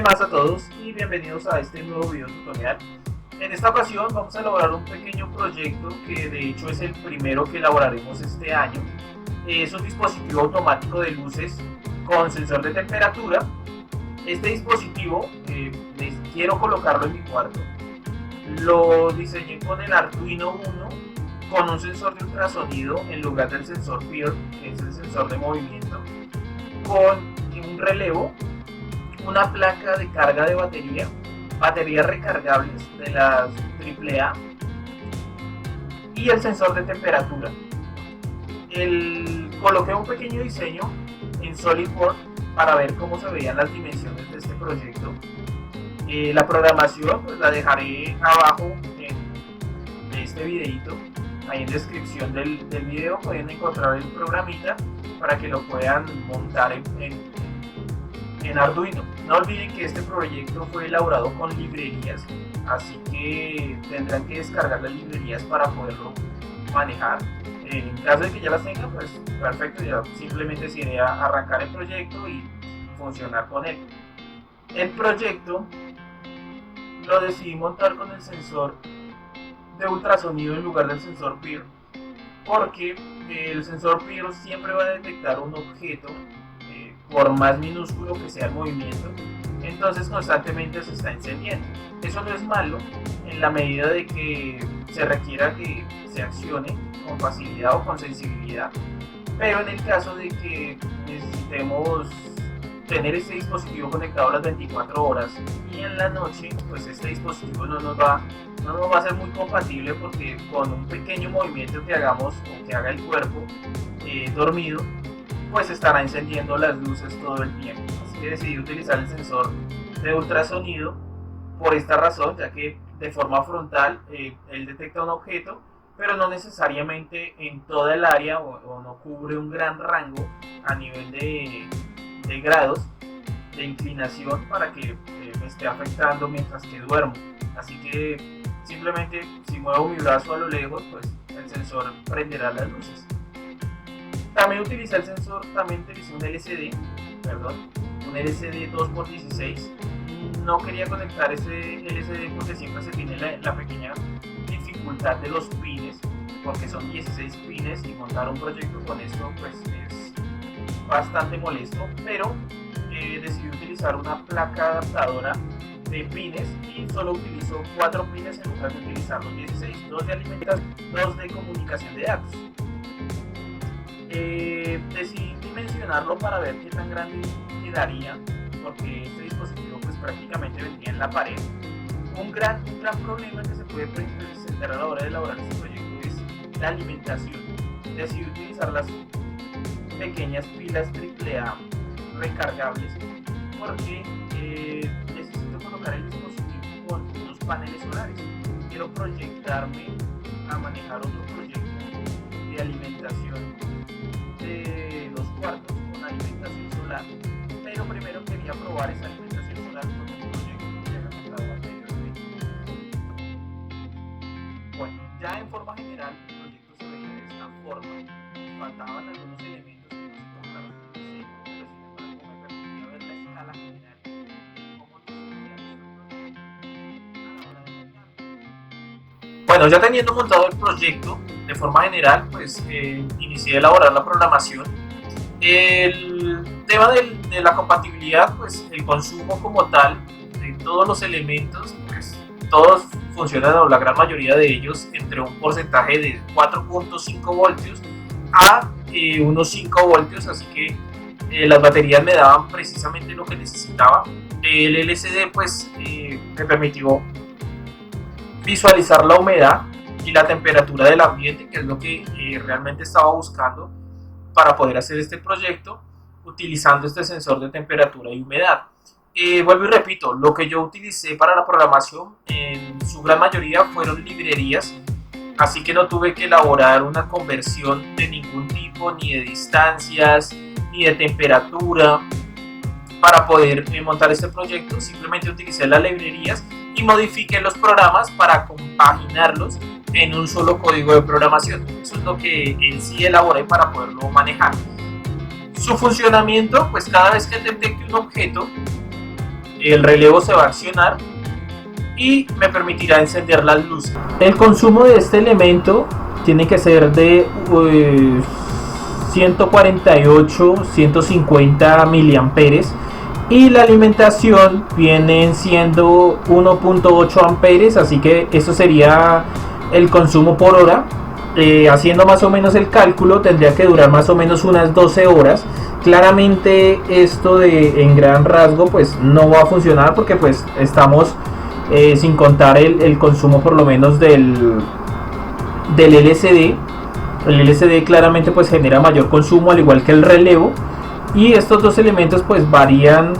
Buenas a todos y bienvenidos a este nuevo video tutorial. En esta ocasión vamos a elaborar un pequeño proyecto que de hecho es el primero que elaboraremos este año. Es un dispositivo automático de luces con sensor de temperatura. Este dispositivo quiero colocarlo en mi cuarto. Lo diseñé con el Arduino Uno con un sensor de ultrasonido en lugar del sensor PIR, que es el sensor de movimiento, con un relevo, una placa de carga de baterías recargables de las AAA y el sensor de temperatura. Coloqué un pequeño diseño en SolidWorks para ver cómo se veían las dimensiones de este proyecto. La programación pues la dejaré abajo de este videito. Ahí en descripción del video pueden encontrar el programita para que lo puedan montar en Arduino. No olviden que este proyecto fue elaborado con librerías, así que tendrán que descargar las librerías para poderlo manejar. En caso de que ya las tengan, pues perfecto, ya simplemente se iré a arrancar el proyecto y funcionar con él. El proyecto lo decidí montar con el sensor de ultrasonido en lugar del sensor PIR, porque el sensor PIR siempre va a detectar un objeto por más minúsculo que sea el movimiento, entonces constantemente se está encendiendo. Eso no es malo en la medida de que se requiera que se accione con facilidad o con sensibilidad, pero en el caso de que necesitemos tener este dispositivo conectado las 24 horas y en la noche, pues este dispositivo no nos va a ser muy compatible, porque con un pequeño movimiento que hagamos o que haga el cuerpo dormido, pues estará encendiendo las luces todo el tiempo. Así que decidí utilizar el sensor de ultrasonido por esta razón, ya que de forma frontal él detecta un objeto, pero no necesariamente en toda el área o no cubre un gran rango a nivel de grados de inclinación para que me esté afectando mientras que duermo. Así que simplemente si muevo mi brazo a lo lejos, pues el sensor prenderá las luces. También utilicé un LCD 2x16. No quería conectar ese LCD porque siempre se tiene la pequeña dificultad de los pines, porque son 16 pines y montar un proyecto con esto pues es bastante molesto, pero decidí utilizar una placa adaptadora de pines y solo utilizo 4 pines en lugar de utilizar los 16, 2 de alimentación, 2 de comunicación de datos. Decidí dimensionarlo para ver qué tan grande quedaría, porque este dispositivo pues prácticamente vendría en la pared. Un gran problema que se puede presentar a la hora de elaborar este proyecto es la alimentación. Decidí utilizar las pequeñas pilas AAA recargables porque necesito colocar el dispositivo con unos paneles solares. Quiero proyectarme a manejar otro proyecto de alimentación de los cuartos con alimentación solar, pero primero quería probar esa alimentación solar con un proyecto que ya había montado anteriormente. Bueno, ya en forma general el proyecto se veía de esta forma. Faltaban algunos elementos que no se colocaron en el diseño, pero sin embargo me permitía ver la escala general de cómo lucía nuestro proyecto a la hora de montarlo. Bueno, ya teniendo montado el proyecto de forma general, pues inicié a elaborar la programación. El tema de la compatibilidad, pues el consumo como tal de todos los elementos, pues todos funcionan, o la gran mayoría de ellos, entre un porcentaje de 4.5 voltios a unos 5 voltios, así que las baterías me daban precisamente lo que necesitaba. El LCD pues me permitió visualizar la humedad y la temperatura del ambiente, que es lo que realmente estaba buscando para poder hacer este proyecto, utilizando este sensor de temperatura y humedad. Vuelvo y repito, lo que yo utilicé para la programación en su gran mayoría fueron librerías, así que no tuve que elaborar una conversión de ningún tipo, ni de distancias, ni de temperatura, para poder montar este proyecto. Simplemente utilicé las librerías y modifiqué los programas para compaginarlos en un solo código de programación. Eso es lo que en sí elaboré para poderlo manejar. Su funcionamiento, pues cada vez que detecte un objeto, el relevo se va a accionar y me permitirá encender las luces. El consumo de este elemento tiene que ser de 148-150 miliamperes y la alimentación viene siendo 1.8 amperes, así que eso sería el consumo por hora. Haciendo más o menos el cálculo, tendría que durar más o menos unas 12 horas. Claramente esto en gran rasgo pues no va a funcionar, porque pues estamos sin contar el consumo por lo menos del LCD. El LCD claramente pues genera mayor consumo, al igual que el relevo, y estos dos elementos pues varían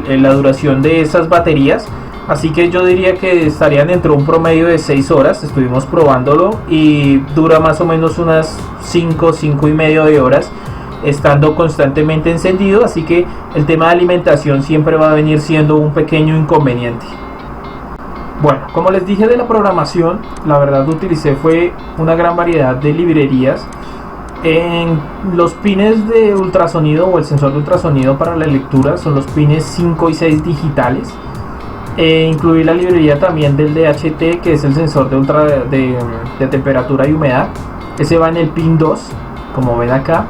la duración de esas baterías. Así que yo diría que estarían dentro de un promedio de 6 horas. Estuvimos probándolo y dura más o menos unas 5 y medio de horas estando constantemente encendido. Así que el tema de alimentación siempre va a venir siendo un pequeño inconveniente. Bueno, como les dije de la programación, la verdad utilicé fue una gran variedad de librerías. En los pines de ultrasonido o el sensor de ultrasonido para la lectura son los pines 5 y 6 digitales. Incluí la librería también del DHT, que es el sensor de temperatura y humedad. Ese va en el pin 2, como ven acá.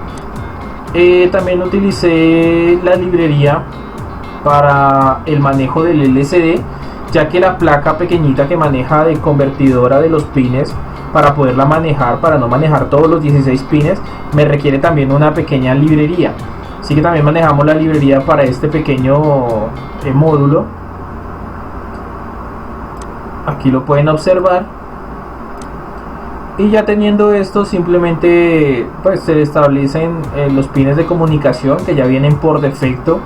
También utilicé la librería para el manejo del LCD, ya que la placa pequeñita que maneja de convertidora de los pines, para poderla manejar, para no manejar todos los 16 pines, me requiere también una pequeña librería. Así que también manejamos la librería para este pequeño módulo. Aquí lo pueden observar. Y ya teniendo esto, simplemente pues se establecen los pines de comunicación, que ya vienen por defecto.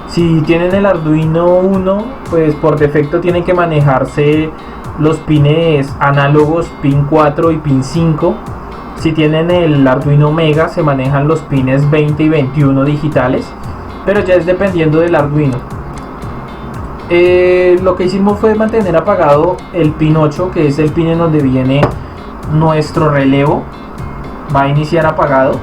Si tienen el Arduino 1, pues por defecto tienen que manejarse los pines análogos pin 4 y pin 5. Si tienen el Arduino Mega, se manejan los pines 20 y 21 digitales, pero ya es dependiendo del Arduino. Lo que hicimos fue mantener apagado el pin 8, que es el pin en donde viene nuestro relevo. Va a iniciar apagado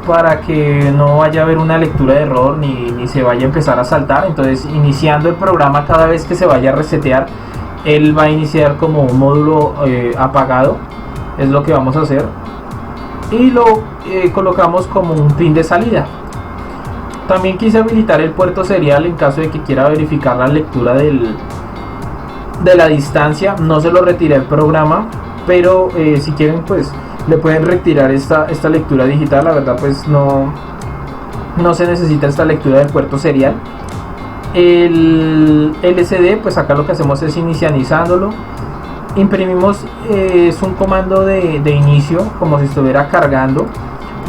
para que no vaya a haber una lectura de error ni se vaya a empezar a saltar. Entonces, iniciando el programa, cada vez que se vaya a resetear, él va a iniciar como un módulo apagado. Es lo que vamos a hacer, y lo colocamos como un pin de salida. También quise habilitar el puerto serial en caso de que quiera verificar la lectura de la distancia. No se lo retiré el programa, pero si quieren pues le pueden retirar esta lectura digital. La verdad pues no se necesita esta lectura del puerto serial. El LCD pues acá lo que hacemos es inicializándolo. Imprimimos es un comando de inicio, como si estuviera cargando.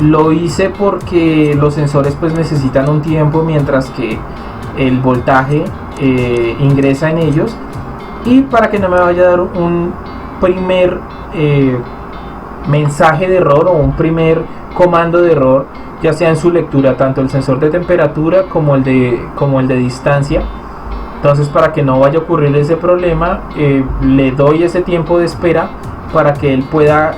Lo hice porque los sensores pues necesitan un tiempo mientras que el voltaje ingresa en ellos, y para que no me vaya a dar un primer mensaje de error o un primer comando de error, ya sea en su lectura, tanto el sensor de temperatura como el de distancia. Entonces, para que no vaya a ocurrir ese problema, le doy ese tiempo de espera para que él pueda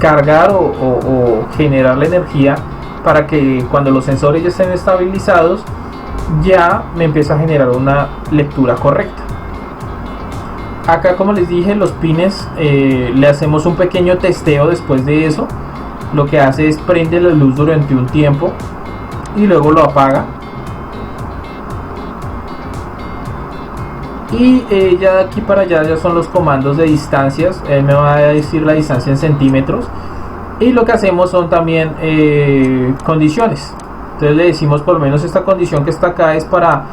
cargar o generar la energía, para que cuando los sensores ya estén estabilizados, ya me empieza a generar una lectura correcta. Acá, como les dije, los pines le hacemos un pequeño testeo. Después de eso, lo que hace es prende la luz durante un tiempo y luego lo apaga. Y ya de aquí para allá ya son los comandos de distancias. Él me va a decir la distancia en centímetros, y lo que hacemos son también condiciones. Entonces le decimos por lo menos esta condición que está acá es para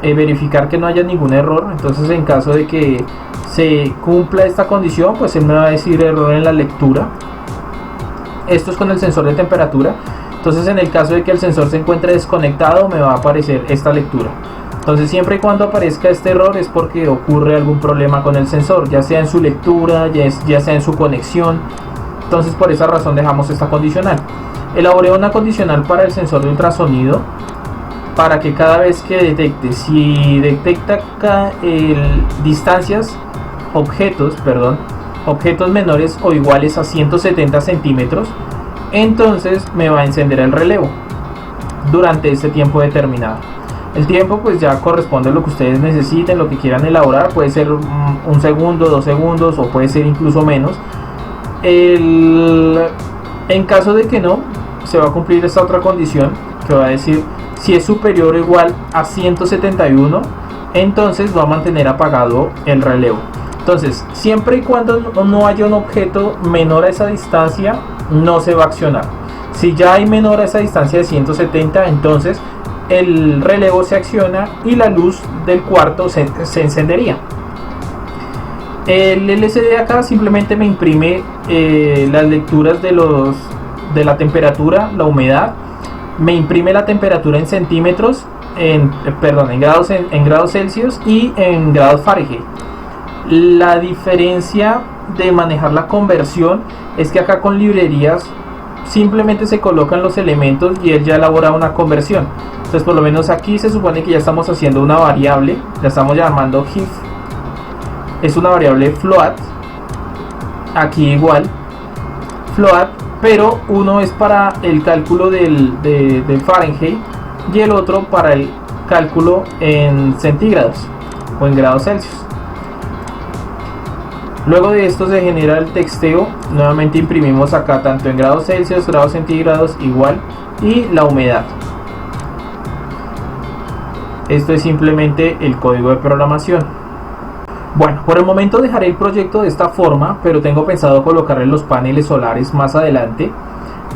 verificar que no haya ningún error. Entonces, en caso de que se cumpla esta condición, pues él me va a decir error en la lectura. Esto es con el sensor de temperatura. Entonces, en el caso de que el sensor se encuentre desconectado, me va a aparecer esta lectura. Entonces, siempre y cuando aparezca este error es porque ocurre algún problema con el sensor, ya sea en su lectura, ya sea en su conexión. Entonces, por esa razón dejamos esta condicional. Elaboré una condicional para el sensor de ultrasonido, para que cada vez que detecte, si detecta objetos menores o iguales a 170 centímetros, entonces me va a encender el relevo durante ese tiempo determinado. El tiempo pues ya corresponde a lo que ustedes necesiten, lo que quieran elaborar, puede ser un segundo, 2 segundos o puede ser incluso menos. En caso de que no, se va a cumplir esta otra condición que va a decir si es superior o igual a 171, entonces va a mantener apagado el relevo. Entonces, siempre y cuando no haya un objeto menor a esa distancia, no se va a accionar. Si ya hay menor a esa distancia de 170, entonces el relevo se acciona y la luz del cuarto se encendería. El LCD acá simplemente me imprime las lecturas de la temperatura, la humedad, me imprime la temperatura en centímetros, en grados Celsius y en grados Fahrenheit. La diferencia de manejar la conversión es que acá con librerías simplemente se colocan los elementos y él ya elabora una conversión. Entonces por lo menos aquí se supone que ya estamos haciendo una variable, la estamos llamando HIF, es una variable float, aquí igual float, pero uno es para el cálculo del Fahrenheit y el otro para el cálculo en centígrados o en grados Celsius. Luego de esto se genera el texteo, nuevamente imprimimos acá tanto en grados Celsius, grados centígrados igual, y la humedad. Esto es simplemente el código de programación. Bueno, por el momento dejaré el proyecto de esta forma, pero tengo pensado colocarle los paneles solares más adelante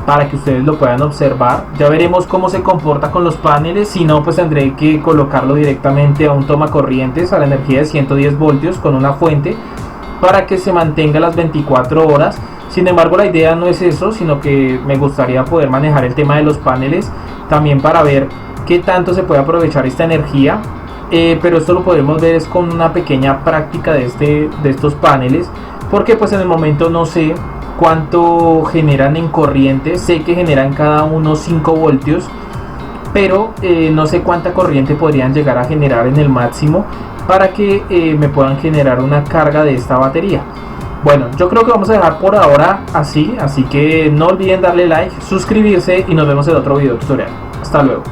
para que ustedes lo puedan observar. Ya veremos cómo se comporta con los paneles, si no pues tendré que colocarlo directamente a un tomacorrientes a la energía de 110 voltios con una fuente para que se mantenga las 24 horas. Sin embargo, la idea no es eso, sino que me gustaría poder manejar el tema de los paneles también para ver qué tanto se puede aprovechar esta energía. Pero esto lo podemos ver es con una pequeña práctica de estos paneles, porque pues en el momento no sé cuánto generan en corriente. Sé que generan cada uno 5 voltios, pero no sé cuánta corriente podrían llegar a generar en el máximo para que me puedan generar una carga de esta batería. Bueno, yo creo que vamos a dejar por ahora así que no olviden darle like, suscribirse y nos vemos en otro video tutorial. Hasta luego.